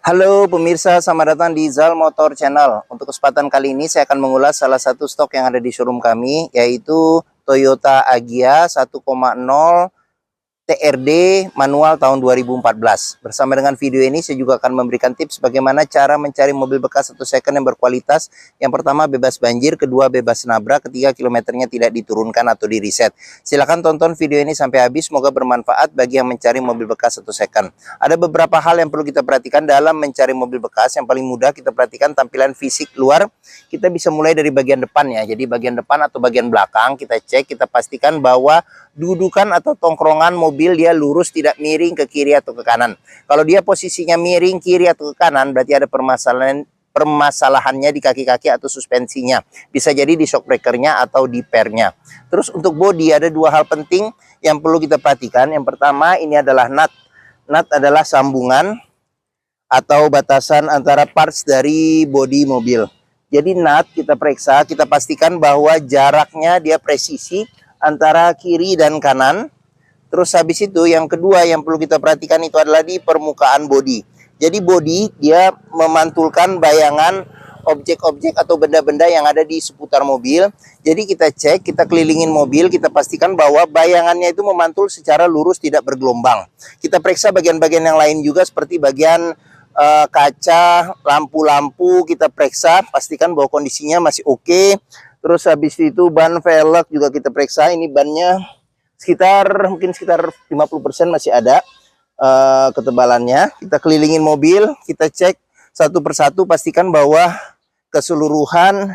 Halo pemirsa, selamat datang di Zal Motor Channel. Untuk kesempatan kali ini saya akan mengulas salah satu stok yang ada di showroom kami, yaitu Toyota Agya 1.0 TRD manual tahun 2014. Bersama dengan video ini saya juga akan memberikan tips bagaimana cara mencari mobil bekas atau second yang berkualitas. Yang pertama bebas banjir, kedua bebas nabrak, ketiga kilometernya tidak diturunkan atau di reset. Silahkan tonton video ini sampai habis, semoga bermanfaat bagi yang mencari mobil bekas atau second. Ada beberapa hal yang perlu kita perhatikan dalam mencari mobil bekas. Yang paling mudah kita perhatikan tampilan fisik luar. Kita bisa mulai dari bagian depan ya. Jadi bagian depan atau bagian belakang kita cek, kita pastikan bahwa dudukan atau tongkrongan mobil dia lurus, tidak miring ke kiri atau ke kanan. Kalau dia posisinya miring kiri atau ke kanan, berarti ada permasalahannya di kaki-kaki atau suspensinya. Bisa jadi di shock breakernya atau di pernya. Terus untuk bodi ada dua hal penting yang perlu kita perhatikan. Yang pertama ini adalah nut. Nut adalah sambungan atau batasan antara parts dari bodi mobil. Jadi nut kita periksa, kita pastikan bahwa jaraknya dia presisi antara kiri dan kanan. Terus habis itu yang kedua yang perlu kita perhatikan itu adalah di permukaan bodi. Jadi bodi dia memantulkan bayangan objek-objek atau benda-benda yang ada di seputar mobil. Jadi kita cek, kita kelilingin mobil, kita pastikan bahwa bayangannya itu memantul secara lurus, tidak bergelombang. Kita periksa bagian-bagian yang lain juga seperti bagian kaca, lampu-lampu kita periksa, pastikan bahwa kondisinya masih oke. Terus habis itu ban velg juga kita periksa, ini bannya mungkin sekitar 50% masih ada ketebalannya. Kita kelilingin mobil, kita cek satu persatu, pastikan bahwa keseluruhan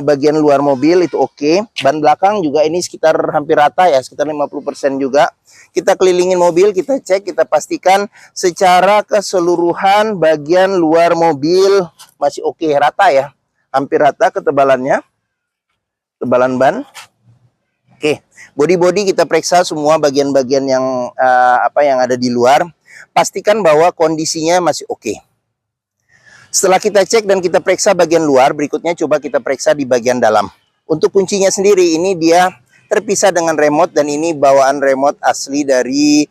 bagian luar mobil itu oke. Ban belakang juga ini sekitar hampir rata ya, sekitar 50% juga. Kita kelilingin mobil, kita cek, kita pastikan secara keseluruhan bagian luar mobil masih oke, rata ya, hampir rata ketebalannya, tebalan ban. Oke, bodi-bodi kita periksa semua bagian-bagian yang yang ada di luar. Pastikan bahwa kondisinya masih oke. Setelah kita cek dan kita periksa bagian luar, berikutnya coba kita periksa di bagian dalam. Untuk kuncinya sendiri, ini dia terpisah dengan remote dan ini bawaan remote asli dari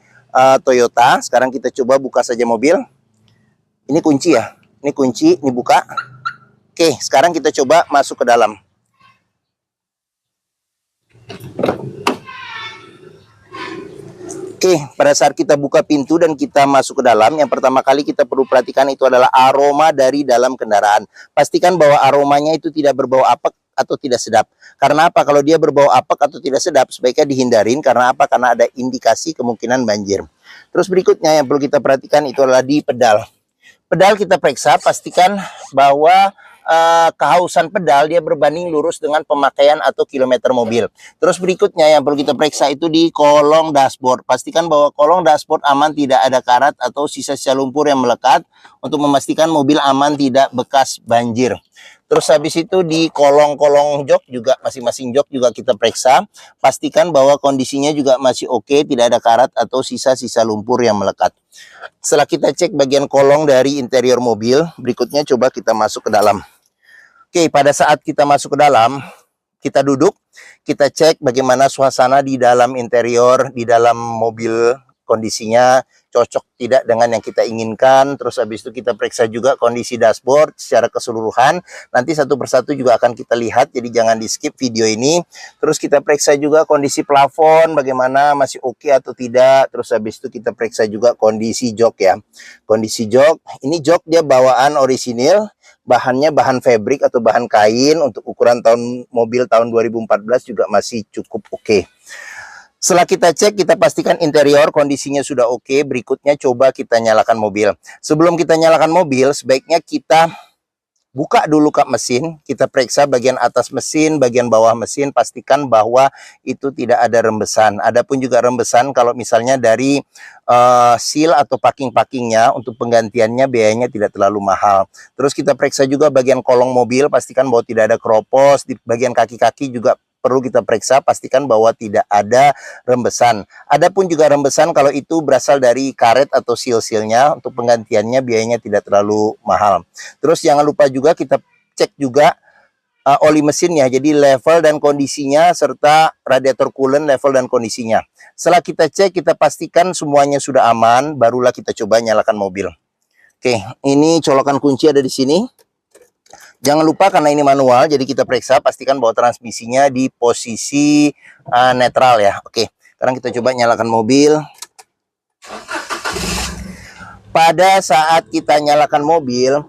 Toyota. Sekarang kita coba buka saja mobil. Ini kunci ya, ini kunci, ini buka. Oke, sekarang kita coba masuk ke dalam. Oke, pada saat kita buka pintu dan kita masuk ke dalam, yang pertama kali kita perlu perhatikan itu adalah aroma dari dalam kendaraan. Pastikan bahwa aromanya itu tidak berbau apek atau tidak sedap. Karena apa? Kalau dia berbau apek atau tidak sedap, sebaiknya dihindarin. Karena apa? Karena ada indikasi kemungkinan banjir. Terus berikutnya yang perlu kita perhatikan itu adalah di pedal. Pedal kita periksa, pastikan bahwa kehausan pedal dia berbanding lurus dengan pemakaian atau kilometer mobil. Terus berikutnya yang perlu kita periksa itu di kolong dashboard. Pastikan bahwa kolong dashboard aman, tidak ada karat atau sisa-sisa lumpur yang melekat untuk memastikan mobil aman, tidak bekas banjir. Terus habis itu di kolong-kolong jok juga, masing-masing jok juga kita periksa. Pastikan bahwa kondisinya juga masih oke, tidak ada karat atau sisa-sisa lumpur yang melekat. Setelah kita cek bagian kolong dari interior mobil, berikutnya coba kita masuk ke dalam. Oke, pada saat kita masuk ke dalam, kita duduk, kita cek bagaimana suasana di dalam interior, di dalam mobil, kondisinya cocok tidak dengan yang kita inginkan. Terus habis itu kita periksa juga kondisi dashboard secara keseluruhan. Nanti satu persatu juga akan kita lihat, jadi jangan di skip video ini. Terus kita periksa juga kondisi plafon, bagaimana masih oke atau tidak. Terus habis itu kita periksa juga kondisi jok ya. Kondisi jok, ini jok dia bawaan orisinil. Bahannya bahan fabric atau bahan kain, untuk ukuran mobil tahun 2014 juga masih cukup oke. Setelah kita cek, kita pastikan interior kondisinya sudah oke. Berikutnya coba kita nyalakan mobil. Sebelum kita nyalakan mobil, sebaiknya kita buka dulu kap mesin, kita periksa bagian atas mesin, bagian bawah mesin, pastikan bahwa itu tidak ada rembesan. Adapun juga rembesan kalau misalnya dari seal atau packing-packingnya, untuk penggantiannya biayanya tidak terlalu mahal. Terus kita periksa juga bagian kolong mobil, pastikan bahwa tidak ada keropos. Di bagian kaki-kaki juga perlu kita periksa, pastikan bahwa tidak ada rembesan. Adapun juga rembesan kalau itu berasal dari karet atau seal-sealnya, untuk penggantiannya biayanya tidak terlalu mahal. Terus jangan lupa juga kita cek juga oli mesinnya, jadi level dan kondisinya, serta radiator coolant level dan kondisinya. Setelah kita cek, kita pastikan semuanya sudah aman, barulah kita coba nyalakan mobil. Oke, ini colokan kunci ada di sini. Jangan lupa karena ini manual, jadi kita periksa, pastikan bahwa transmisinya di posisi netral ya. Oke, sekarang kita coba nyalakan mobil. Pada saat kita nyalakan mobil,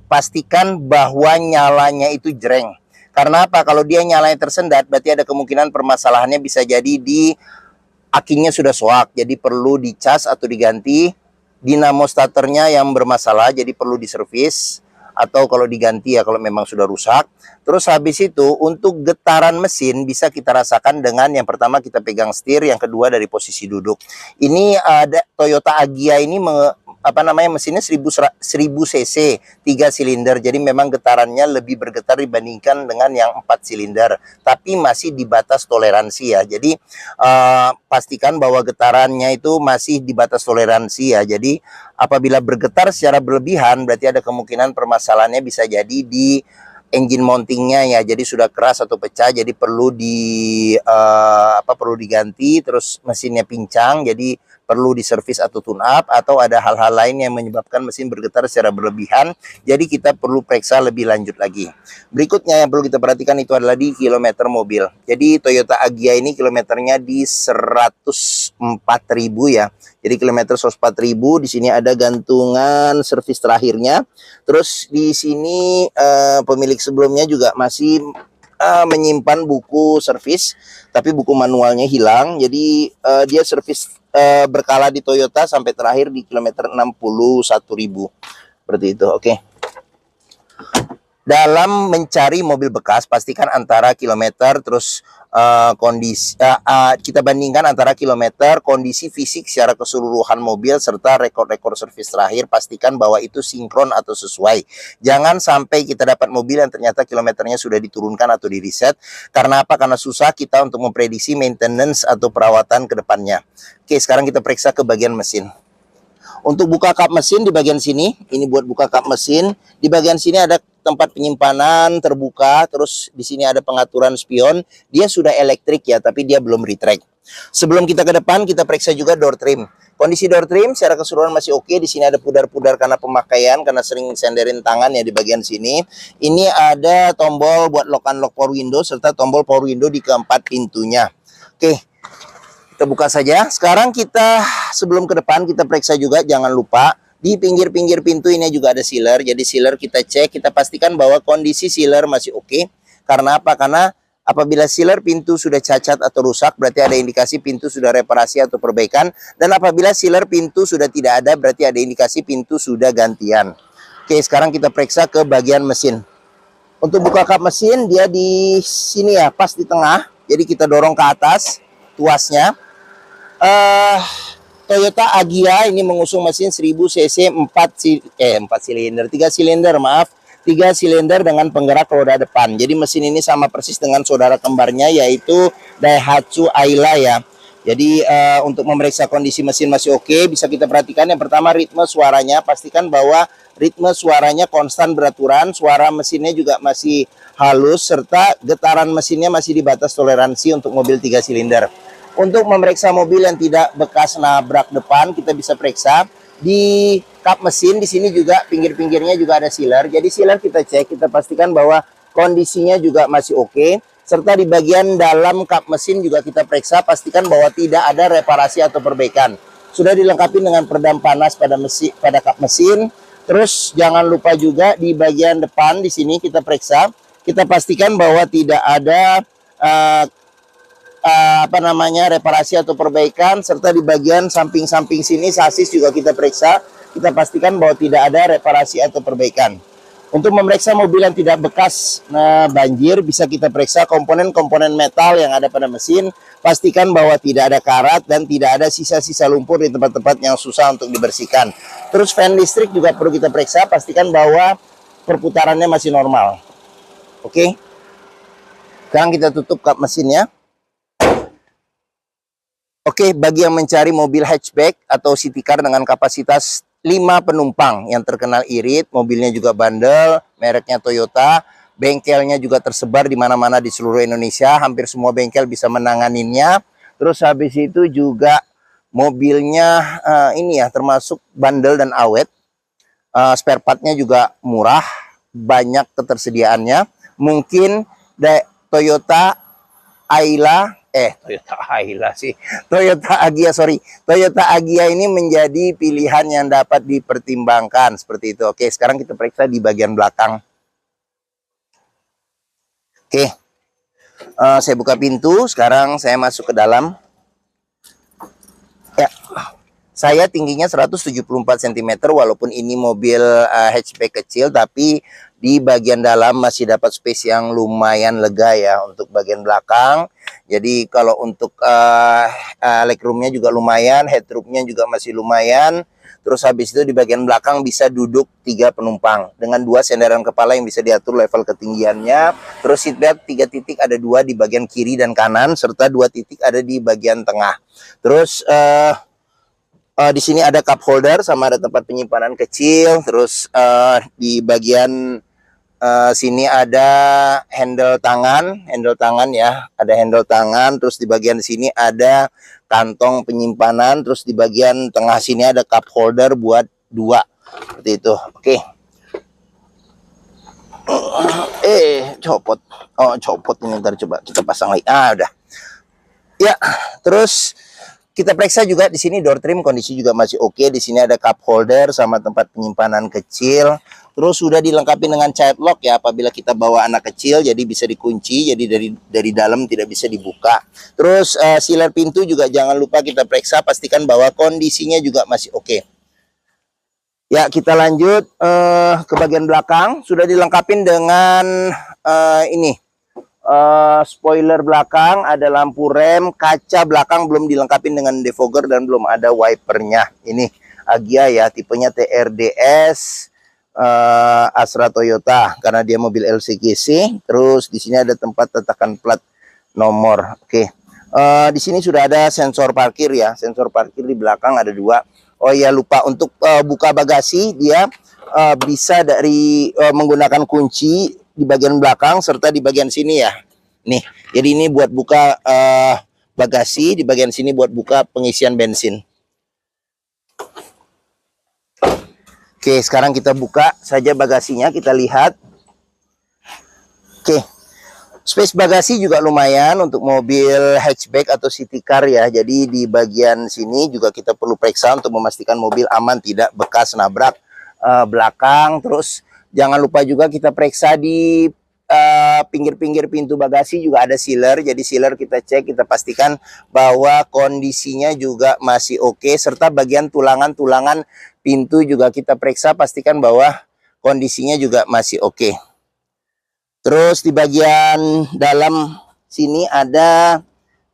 pastikan bahwa nyalanya itu jreng. Karena apa? Kalau dia nyalanya tersendat, berarti ada kemungkinan permasalahannya bisa jadi di akinya sudah soak, jadi perlu dicas atau diganti. Dinamo starternya yang bermasalah, jadi perlu diservis atau kalau diganti ya kalau memang sudah rusak. Terus habis itu untuk getaran mesin bisa kita rasakan dengan yang pertama kita pegang setir, yang kedua dari posisi duduk. Ini ada Toyota Agya ini mesinnya 1000 cc 3 silinder, jadi memang getarannya lebih bergetar dibandingkan dengan yang 4 silinder, tapi masih di batas toleransi ya. Jadi pastikan bahwa getarannya itu masih di batas toleransi ya. Jadi apabila bergetar secara berlebihan berarti ada kemungkinan permasalahannya bisa jadi di engine mountingnya ya, jadi sudah keras atau pecah, jadi perlu perlu diganti. Terus mesinnya pincang, jadi perlu diservis atau tune up, atau ada hal-hal lain yang menyebabkan mesin bergetar secara berlebihan, jadi kita perlu periksa lebih lanjut lagi. Berikutnya yang perlu kita perhatikan itu adalah di kilometer mobil. Jadi Toyota Agya ini kilometernya di 104.000 ya. Jadi kilometer 104.000. Di sini ada gantungan servis terakhirnya. Terus di sini pemilik sebelumnya juga masih menyimpan buku servis, tapi buku manualnya hilang. Jadi dia servis berkala di Toyota sampai terakhir di kilometer 61.000. Seperti itu. Oke. Dalam mencari mobil bekas, pastikan antara kilometer terus kondisi kita bandingkan antara kilometer, kondisi fisik secara keseluruhan mobil serta rekor-rekor servis terakhir. Pastikan bahwa itu sinkron atau sesuai. Jangan sampai kita dapat mobil yang ternyata kilometernya sudah diturunkan atau di reset. Karena apa? Karena susah kita untuk memprediksi maintenance atau perawatan ke depannya. Oke, sekarang kita periksa ke bagian mesin. Untuk buka kap mesin di bagian sini, ini buat buka kap mesin. Di bagian sini ada tempat penyimpanan terbuka, terus di sini ada pengaturan spion. Dia sudah elektrik ya, tapi dia belum retract. Sebelum kita ke depan, kita periksa juga door trim. Kondisi door trim secara keseluruhan masih oke. Di sini ada pudar-pudar karena pemakaian, karena sering senderin tangan ya di bagian sini. Ini ada tombol buat lock unlock power window serta tombol power window di keempat pintunya. Oke. Kita buka saja. Sekarang kita sebelum ke depan kita periksa juga, jangan lupa di pinggir-pinggir pintu ini juga ada sealer. Jadi sealer kita cek, kita pastikan bahwa kondisi sealer masih oke. Karena apa? Karena apabila sealer pintu sudah cacat atau rusak berarti ada indikasi pintu sudah reparasi atau perbaikan. Dan apabila sealer pintu sudah tidak ada berarti ada indikasi pintu sudah gantian. Oke, sekarang kita periksa ke bagian mesin. Untuk buka kap mesin dia di sini ya, pas di tengah. Jadi kita dorong ke atas tuasnya. Toyota Agya ini mengusung mesin 1000 cc 3 silinder dengan penggerak roda depan. Jadi mesin ini sama persis dengan saudara kembarnya yaitu Daihatsu Ayla ya. Jadi untuk memeriksa kondisi mesin masih oke, bisa kita perhatikan yang pertama ritme suaranya. Pastikan bahwa ritme suaranya konstan beraturan, suara mesinnya juga masih halus, serta getaran mesinnya masih di batas toleransi untuk mobil 3 silinder. Untuk memeriksa mobil yang tidak bekas nabrak depan, kita bisa periksa di kap mesin. Di sini juga pinggir-pinggirnya juga ada sealer. Jadi sealer kita cek, kita pastikan bahwa kondisinya juga masih oke. Serta di bagian dalam kap mesin juga kita periksa, pastikan bahwa tidak ada reparasi atau perbaikan. Sudah dilengkapi dengan peredam panas pada kap mesin. Terus jangan lupa juga di bagian depan di sini kita periksa, kita pastikan bahwa tidak ada reparasi atau perbaikan. Serta di bagian samping-samping sini sasis juga kita periksa, kita pastikan bahwa tidak ada reparasi atau perbaikan. Untuk memeriksa mobil yang tidak bekas banjir, bisa kita periksa komponen-komponen metal yang ada pada mesin. Pastikan bahwa tidak ada karat dan tidak ada sisa-sisa lumpur di tempat-tempat yang susah untuk dibersihkan. Terus fan listrik juga perlu kita periksa, pastikan bahwa perputarannya masih normal. Oke. Sekarang kita tutup kap mesinnya. Oke, bagi yang mencari mobil hatchback atau city car dengan kapasitas 5 penumpang yang terkenal irit, mobilnya juga bandel, mereknya Toyota, bengkelnya juga tersebar di mana-mana di seluruh Indonesia, hampir semua bengkel bisa menanganinya. Terus habis itu juga mobilnya ini ya termasuk bandel dan awet. spare partnya juga murah, banyak ketersediaannya. Mungkin Toyota Ayla, Toyota Ayla sih, Toyota Agya, sorry, Toyota Agya ini menjadi pilihan yang dapat dipertimbangkan seperti itu. Oke, sekarang kita periksa di bagian belakang. Oke, saya buka pintu. Sekarang saya masuk ke dalam. Ya, saya tingginya 174 cm, walaupun ini mobil hatchback kecil, tapi di bagian dalam masih dapat space yang lumayan lega ya untuk bagian belakang. Jadi kalau untuk legroomnya juga lumayan, headroomnya juga masih lumayan. Terus habis itu di bagian belakang bisa duduk 3 penumpang dengan 2 sandaran kepala yang bisa diatur level ketinggiannya. Terus seatbelt 3 titik, ada 2 di bagian kiri dan kanan, serta 2 titik ada di bagian tengah. Terus di sini ada cup holder sama ada tempat penyimpanan kecil. Terus di bagian sini ada handle tangan ya, ada handle tangan. Terus di bagian sini ada kantong penyimpanan. Terus di bagian tengah sini ada cup holder buat 2 seperti itu. Oke. Copot. Copot ini, ntar coba kita pasang lagi. Udah. Ya, terus kita periksa juga di sini door trim kondisi juga masih oke. Di sini ada cup holder sama tempat penyimpanan kecil. Terus sudah dilengkapi dengan child lock ya, apabila kita bawa anak kecil jadi bisa dikunci, jadi dari dalam tidak bisa dibuka. Terus sealer pintu juga jangan lupa kita periksa, pastikan bahwa kondisinya juga masih oke. Ya, kita lanjut ke bagian belakang. Sudah dilengkapi dengan ini. Spoiler belakang, ada lampu rem, kaca belakang belum dilengkapi dengan defogger dan belum ada wipernya. Ini Agya ya, tipenya TRDS Astra Toyota karena dia mobil LCGC. Terus di sini ada tempat letakkan plat nomor. Oke. Di sini sudah ada sensor parkir ya, sensor parkir di belakang ada 2. Oh ya, lupa untuk buka bagasi, dia bisa dari menggunakan kunci di bagian belakang serta di bagian sini ya. Nih, jadi ini buat buka bagasi, di bagian sini buat buka pengisian bensin. Oke, sekarang kita buka saja bagasinya, kita lihat. Oke. Space bagasi juga lumayan untuk mobil hatchback atau city car ya. Jadi di bagian sini juga kita perlu periksa untuk memastikan mobil aman, tidak bekas nabrak belakang. Terus jangan lupa juga kita periksa di pinggir-pinggir pintu bagasi juga ada sealer. Jadi sealer kita cek, kita pastikan bahwa kondisinya juga masih oke. Serta bagian tulangan-tulangan pintu juga kita periksa, pastikan bahwa kondisinya juga masih oke. Terus di bagian dalam sini ada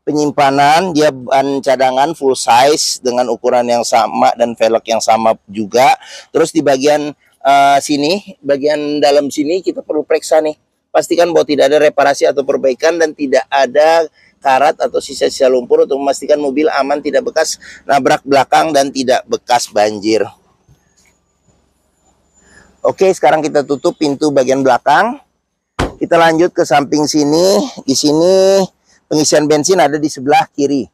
penyimpanan, dia ban cadangan full size dengan ukuran yang sama dan velg yang sama juga. Terus di bagian sini, bagian dalam sini kita perlu periksa nih. Pastikan bahwa tidak ada reparasi atau perbaikan dan tidak ada karat atau sisa-sisa lumpur untuk memastikan mobil aman, tidak bekas nabrak belakang dan tidak bekas banjir. Oke, sekarang kita tutup pintu bagian belakang. Kita lanjut ke samping sini. Di sini pengisian bensin ada di sebelah kiri.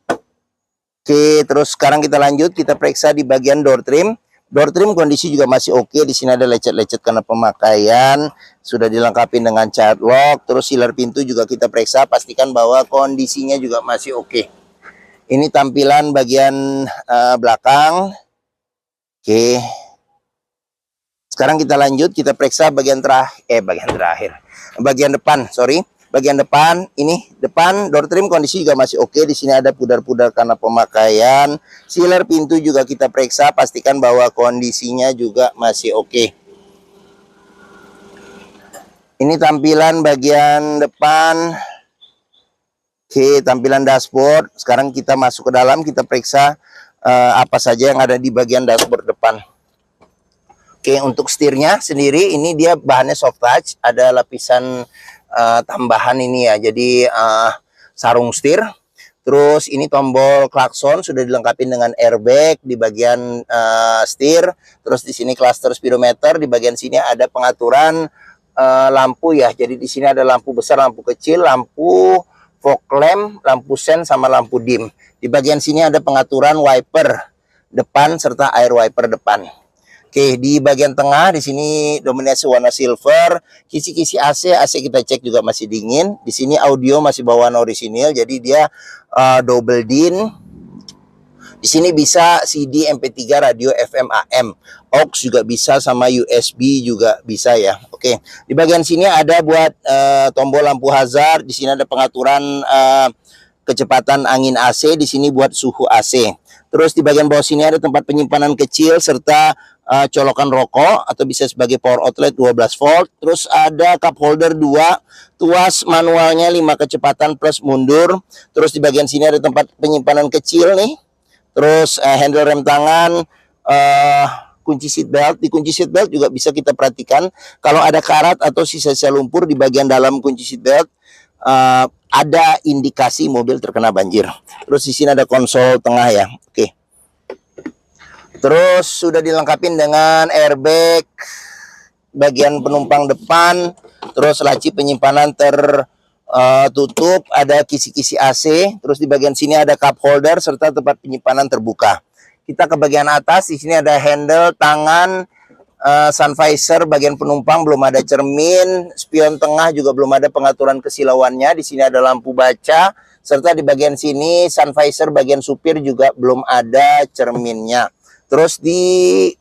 Oke, terus sekarang kita lanjut, kita periksa di bagian door trim. Door trim kondisi juga masih oke. Di sini ada lecet-lecet karena pemakaian. Sudah dilengkapi dengan child lock. Terus sealer pintu juga kita periksa, pastikan bahwa kondisinya juga masih oke. Ini tampilan bagian belakang. Oke. Sekarang kita lanjut, kita periksa bagian bagian depan, sorry. Bagian depan, ini depan door trim kondisi juga masih oke. Di sini ada pudar-pudar karena pemakaian. Sealer pintu juga kita periksa, pastikan bahwa kondisinya juga masih oke. Ini tampilan bagian depan. Oke, tampilan dashboard. Sekarang kita masuk ke dalam, kita periksa apa saja yang ada di bagian dashboard depan. Oke, untuk setirnya sendiri ini dia bahannya soft touch, ada lapisan tambahan ini ya, jadi sarung setir. Terus ini tombol klakson sudah dilengkapi dengan airbag di bagian setir. Terus di sini cluster speedometer, di bagian sini ada pengaturan lampu ya. Jadi di sini ada lampu besar, lampu kecil, lampu fog lamp, lampu sen sama lampu dim. Di bagian sini ada pengaturan wiper depan serta air wiper depan. Oke, di bagian tengah di sini dominasi warna silver. Kisi-kisi AC, AC kita cek juga masih dingin. Di sini audio masih bawaan orisinil, jadi dia double din. Di sini bisa CD, MP3, radio, FM, AM. aux juga bisa, sama USB juga bisa ya. Oke, di bagian sini ada buat tombol lampu hazard. Di sini ada pengaturan kecepatan angin AC. Di sini buat suhu AC. Terus di bagian bawah sini ada tempat penyimpanan kecil serta colokan rokok atau bisa sebagai power outlet 12 volt. Terus ada cup holder 2, tuas manualnya 5 kecepatan plus mundur. Terus di bagian sini ada tempat penyimpanan kecil nih. Terus handle rem tangan, kunci seat belt. Di kunci seat belt juga bisa kita perhatikan kalau ada karat atau sisa-sisa lumpur di bagian dalam kunci seat belt, ada indikasi mobil terkena banjir. Terus di sini ada konsol tengah ya. Oke. Terus sudah dilengkapi dengan airbag bagian penumpang depan, terus laci penyimpanan tertutup, ada kisi-kisi AC, terus di bagian sini ada cup holder serta tempat penyimpanan terbuka. Kita ke bagian atas, di sini ada handle tangan, sun visor bagian penumpang belum ada cermin, spion tengah juga belum ada pengaturan kesilauannya. Di sini ada lampu baca, serta di bagian sini sun visor bagian supir juga belum ada cerminnya. Terus di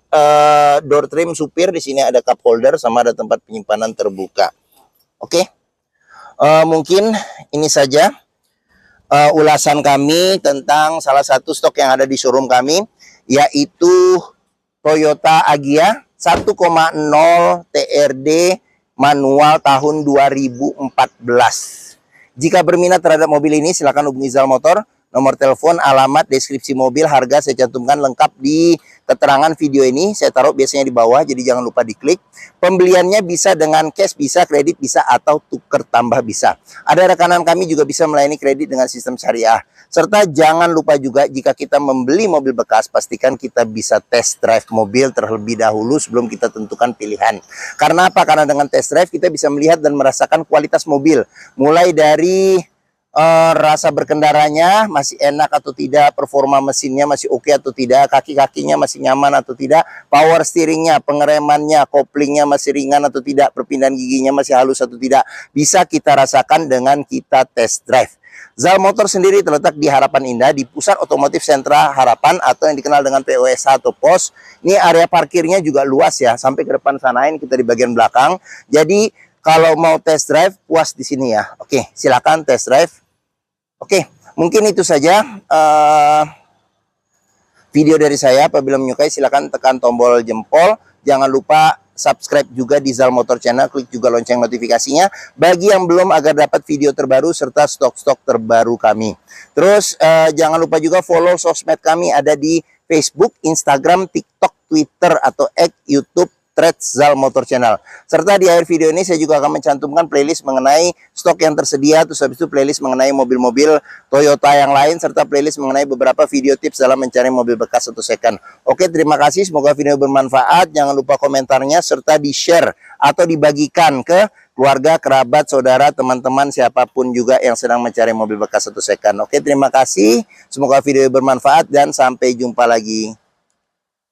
door trim supir di sini ada cup holder sama ada tempat penyimpanan terbuka. Oke, mungkin ini saja ulasan kami tentang salah satu stok yang ada di showroom kami, yaitu Toyota Agya 1,0 TRD manual tahun 2014. Jika berminat terhadap mobil ini, silakan hubungi Zal Motor. Nomor telepon, alamat, deskripsi mobil, harga saya cantumkan lengkap di keterangan video ini. Saya taruh biasanya di bawah, jadi jangan lupa diklik. Pembeliannya bisa dengan cash, bisa kredit, bisa atau tuker tambah bisa. Ada rekanan kami juga bisa melayani kredit dengan sistem syariah. Serta jangan lupa juga jika kita membeli mobil bekas, pastikan kita bisa test drive mobil terlebih dahulu sebelum kita tentukan pilihan. Karena apa? Karena dengan test drive kita bisa melihat dan merasakan kualitas mobil. Mulai dari rasa berkendaranya masih enak atau tidak, performa mesinnya masih oke atau tidak, kaki-kakinya masih nyaman atau tidak, power steeringnya, pengeremannya, koplingnya masih ringan atau tidak, perpindahan giginya masih halus atau tidak, bisa kita rasakan dengan kita test drive. Zal Motor sendiri terletak di Harapan Indah, di Pusat Otomotif Sentra Harapan atau yang dikenal dengan POSH atau POS. Ini area parkirnya juga luas ya, sampai ke depan sana. Ini kita di bagian belakang. Jadi kalau mau test drive, puas di sini ya. Oke, silakan test drive. Oke, mungkin itu saja video dari saya. Apabila menyukai, silakan tekan tombol jempol. Jangan lupa subscribe juga di Zal Motor Channel, klik juga lonceng notifikasinya bagi yang belum, agar dapat video terbaru serta stok-stok terbaru kami. Terus jangan lupa juga follow sosmed kami, ada di Facebook, Instagram, TikTok, Twitter atau X, YouTube, Threads Zal Motor Channel. Serta di akhir video ini saya juga akan mencantumkan playlist mengenai stok yang tersedia, terus habis itu playlist mengenai mobil-mobil Toyota yang lain, serta playlist mengenai beberapa video tips dalam mencari mobil bekas atau second. Oke, terima kasih, semoga video bermanfaat. Jangan lupa komentarnya serta di-share atau dibagikan ke keluarga, kerabat, saudara, teman-teman, siapapun juga yang sedang mencari mobil bekas atau second. Oke, terima kasih, semoga video bermanfaat dan sampai jumpa lagi.